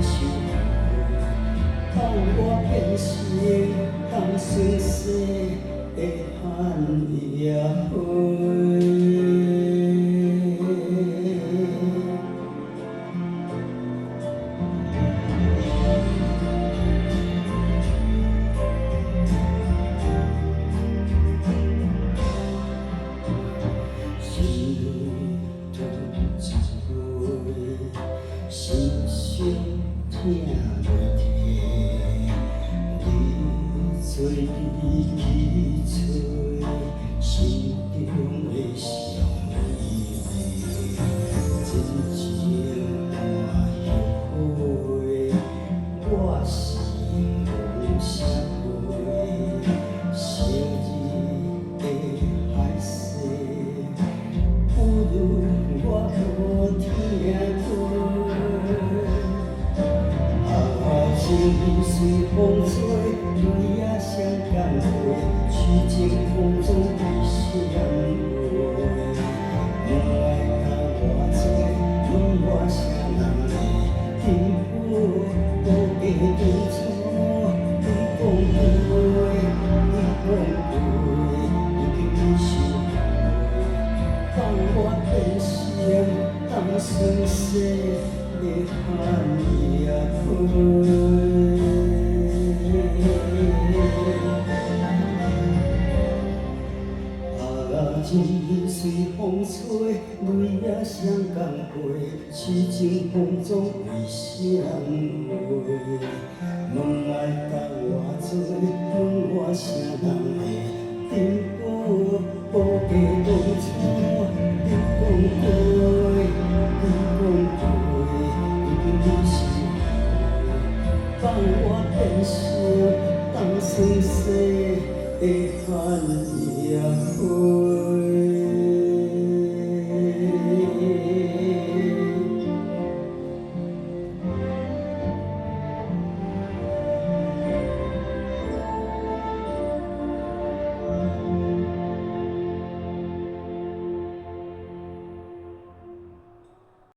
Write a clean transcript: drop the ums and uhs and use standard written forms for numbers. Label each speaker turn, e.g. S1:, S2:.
S1: 受放我变成当生死的寒夜花。心伤痛袂停，你做你去找，心中的伤依偎，真情满后悔，我是无社会，昔日的海誓，不如我无听过。情随风吹，泪也双共飞，痴情风中为谁回？问爱甲我多，问我啥人的幸福无计当初？你讲过，已经收回，放我变成当生死的寒夜花。情随风吹，泪也双共飞，痴情风中为谁回？问爱甲我做，问我啥人的幸福无计当初？你讲过，已经收回，放我变成当生死的寒夜花。